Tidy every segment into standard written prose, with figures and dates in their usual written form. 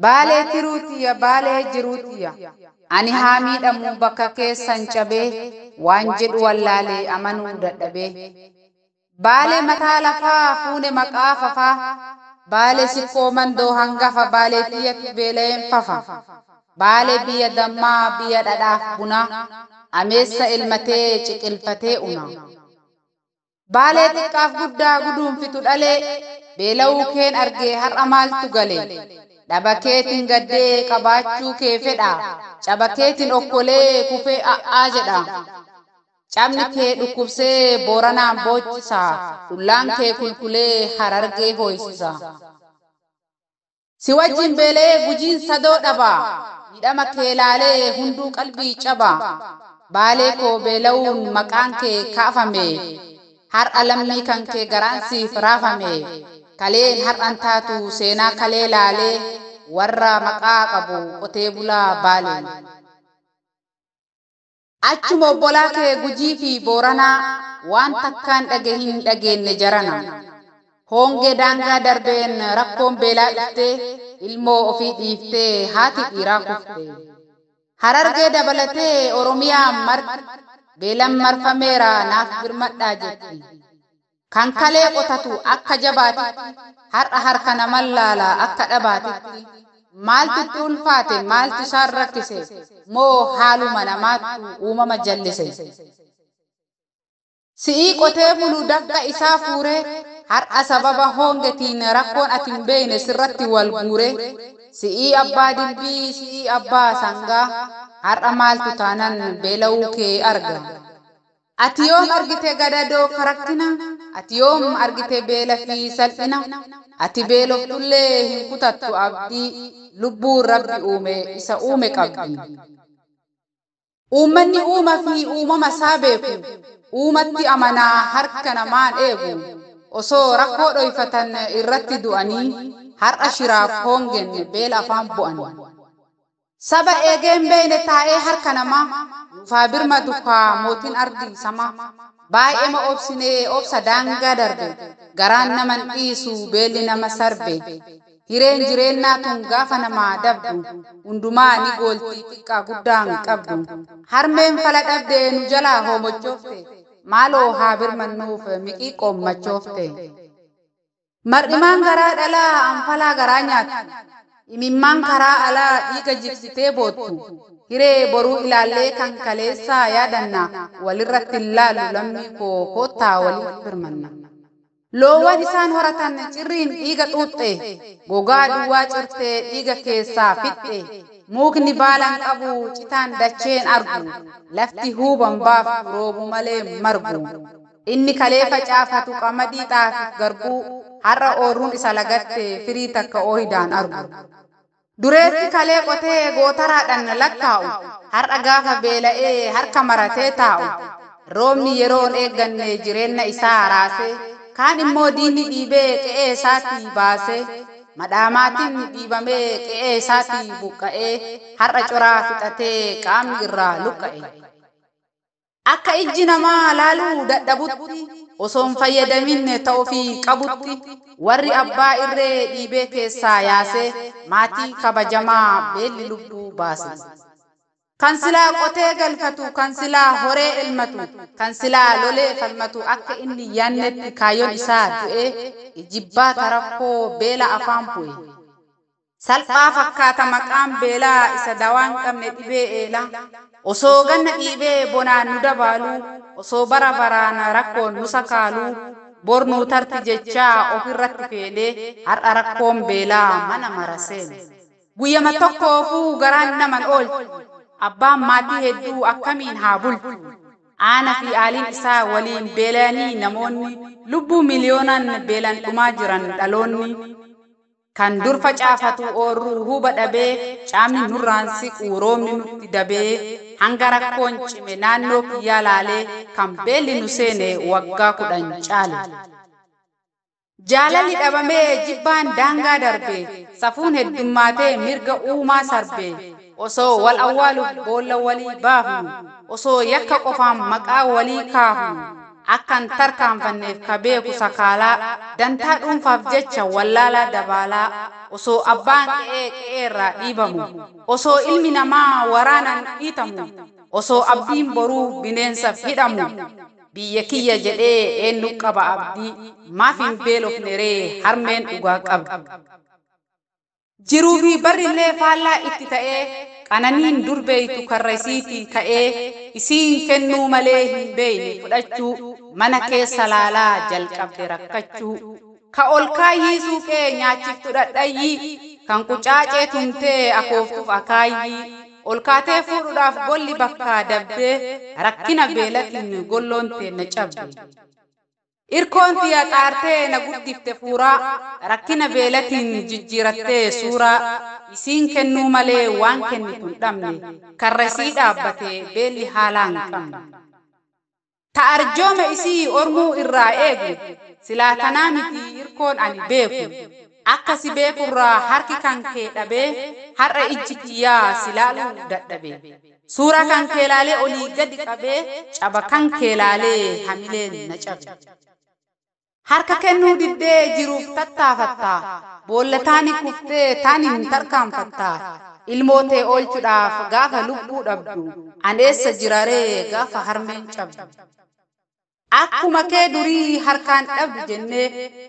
Baalee tiruutiya baalee jiruutiya ani haa miidhamu bakka keessan cabee waan jedhu wallaalee amanuu dadhabee. Baalee mataa lafaa fuune maqaa fafaa baalee sikkoo mandoo hangafa baalee tiyyatti beeleen fafa. Baalee biyya dammaa biyya dhadhaaf buna ameessa ilmatee ciqilfatee una. Baalee xiqqaaf guddaa guduunfitu dhalee beela'uu keen argee har'a maaltu galee. Dhabakeetiin gaddee qabaachuu kee fedha cabakeetiin okkolee kufee a'aa jedha. Cabni kee dhukkubsee booranaan boochisa dhullaan kee kulkulee harargee hooysisa. Si wajjin beelee gujiin sadoo dhaba midhama kee laalee hunduu qalbii caba. Baalee koo beela'uun maqaan kee kaafame har'a lammii kan kee garaan siif raafame. Kaleen har'an taatu seenaa kalee laalee warra maqaa qabu qotee bulaa Baalee. Achuma obbolaa kee Gujii fi Booranaa waan takkaan hin dhageenye jarana. Hongee daangaa darbeen rakkoon beelaa dhuftee ilmoo ofii dhiiftee haati dhiiraa kuftee. Harargee dabalatee Oromiyaa beelan marfameera naaf birmadhaa jetti. Kan kalee qotatu akka jabaatitti har'a harka naman laala akka dhabaatitti. Maaltu ulfaate maaltu isaan rakkise moo haaluma namaatu uumama jallise. Si'ii qotee bulu dakka isaa fuuree har'a sababa hongetiin rakkoon ati hin beekne sirratti wal guuree. Si'ii abbaa dilbii si'ii abbaa sangaa har'a maaltu taanan beela'uu kee arga. Ati yoom argite gadadoo karakkina ati yoom argite beela fi salphina. Ati beeloftullee hin kutattu abdii lubbuun rabbi uume isa uume qabdi. Uummanni uuma fi uumama isaa beeku uumatti amanaa harka namaan eegu. Osoo rakkoo dhoyfatan irratti du'anii har'a shiraaf hongen beela afaan bu'an. Saba eegeen beeyne taa'ee harka namaa nuufaa birma dukaa mootiin ardi sama. Baay'eema obsinee obsa daangaa darbe garaan naman dhiisu beelli nama sarbe. Hireen jireennaa tun gaafa namaa dabdu hundumaa ni gooltii xiqqaa guddaan qabdu. Harmeen fala dhabdee nu jalaa hoomochoofte maaloo haa birmannuuf miqii qoommachoofte. Mar'imaan garaa dhalaa anfalaa garaa nyaatti. Imimmaan karaa alaa dhiiga jigsitee boottu. Hiree boruu ilaallee kan kaleessaa yaadanna walirratti ilaalu lammii koo koottaa walitti birmanna. Loowwan isaan horatan cirriin dhiiga xuuxxe gogaa duwwaa cirtee dhiiga keessaa fixxe. Mukni baalan qabu citaan dacheen argu lafti huuban baaf roobu malee margu. Inni kalee facaafatu qamadii xaafi garbuu har'a ooruun isa lagatte firii takka ooyidaan argu. Dureessi kalee qotee gootaraadhaan lakkaa'u har'a gaafa beela'ee harka maratee taa'u. Roobni yeroon eegganne jireenya isaa raasee kaan immoo diinni dhiibee qe'ee isaatii baasee. Madhaamaatiin dhiibamee qe'ee isaatii buqqa'ee har'a coraa fixatee qaamni irraa luqqa'e. Akka ijji namaa laaluu dadhabutti osoon fayyadamin ta'uu fi qabutti warri abbaa irree dhiibee keessaa yaasee maatii kabajamaa beelli lubbuu baase. Kan silaa qotee galfatu kan silaa horee ilmatu kan silaa lolee falmatu akka inni yaannetti kaayyoon isaa du'ee ijibbaata rakkoo beela afaan bu'e. Salphaa fakkaata maqaan beelaa isa dawaan qabne dhibee eela. Osoo ganna dhiibee bonaan nu dabaalu osoo bara baraan rakkoon nu sakaalu bornuu tarti jechaa ofirratti feenee har'a rakkoon beelaa mana maraseen. Guyyama tokkoofuu garaan naman oolchu abbaan maatii hedduu akkamiin haa bulchu. Aana fi aaliin isaa waliin beelanii namoonni lubbuu miliyoonaan beelan dhumaa jiran dhaloonni. Kan dur facaafatu oorruu huba dhabee caamni nurraan siqu roobni nutti dabee hanga rakkoon cime naannoo kiyyaa laalee kan beelli nu seene waggaa 10 caale. Jaalalli dhabamee jibbaan daangaa darbe safuun heddummaatee mirga uumaa sarbe. Osoo wal awwaaluuf boolla walii baafnu osoo yakka qofaan maqaa walii kaafnu akkan tarkaanfanneef ka beeku sakaalaa dantaa dhuunfaaf jecha wallaalaa dabaalaa osoo abbaan qe'eerraa dhiibamu osoo ilmi namaa waraanan dhiitamu osoo abdiin boruu bineensaaf hidhamu biyya kiyya jedhee eenyu qaba abdii maaf hin beelofne ree harmeen dhugaa qabdi. Jiruu fi barrillee faallaa itti ta'ee qananiin durbeeytu karrasiitii ka'ee isiin kennuu malee hin beeyne fudhachuu mana keessa laalaa jalqabde rakkachuu ka ol kaayyii suuqee nyaachiftu dhadhayyii kan qucaacee tumtee akooftuuf akaayyii ol kaatee fuudhuudhaaf golli bakkaa dabdee rakkina beelatiin golloon teenna cabde. Irkoon tiya xaartee na guddifte fuuraa rakkina beelatiin jijjiirattee suuraa isiin kennuu malee waan kennitu hin dhabne karrasii dhaabbatee beelli haalaan qabne. Ta'arjooma isii ormuu irraa eegu silaa tanaa miti irkoon ani beeku akkasi beekurraa harki kan kee dhabee har'a ijji kiyyaa silaaluu dadhabee suuraa kan kee laalee olii gadi qabee caba kan kee laalee hamileen na cabe. Harka kennuu diddee jiruuf tattaafattaa boolla taani kuftee taani hin tarkaanfattaa ilmootee oolchuudhaaf gaafa lubbuu dhabdu aneessa jiraree gaafa harmeen cabdu. Akkuma kee durii harkaan dhabdu jennee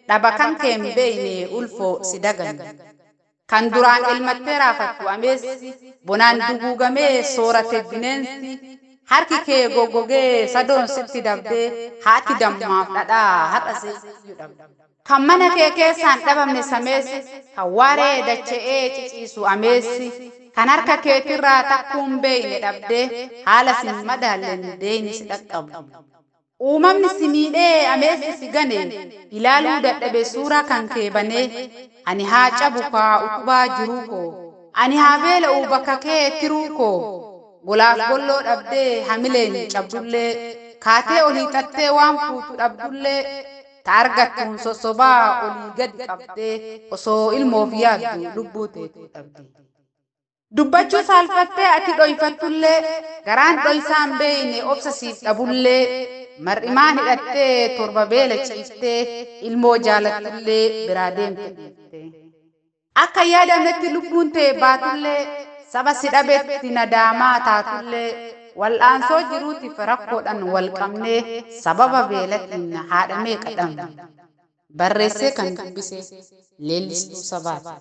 dhaba kan kee hin beeyne ulfoo si daganne kan duraan elmattee raafattu ameessi bonaan duguugamee soorate bineensi harki kee goggogee sadoon sitti dabdee haati dammaaf dhadhaa har'a seeyyuu dhabde. Kan mana kee keessaan dhabamne sameessi kan waaree dacha'ee ciciisu ameessi kan harka keetirraa takkuun beeyne dhabdee haala sin madaalleen deeyni si dhaqqabu. Uumamni si miidhee ameessi si gane ilaaluu dadhabe suuraa kan kee banee ani haa cabu kaa utubaa jiruu koo ani haa beela'u bakka kee tiruu koo golaaf golloo dhabdee hamileen cabdullee kaatee olii xattee waan fuutu dhabdullee ta argattuun sossobaa olii gadi qabdee osoo ilmoof yaaddu lubbuu teetu dhabde. Dubbachuu saalfattee ati dhoyfattullee garaan dhoysaan beeyne obsa siif dhabullee mar'imaan hidhattee torba beela ciiftee ilmoo jaalattullee biraa deemte. Akka yaadamnetti lubbuun tee baatullee saba si dhabetti nadaamaa taatullee wal'aansoo jiruutiif rakkoodhaan wal qabnee sababa beelatiin haadhamee qadhamne. Barreessee kan dubbise Leellistuu Sabaati.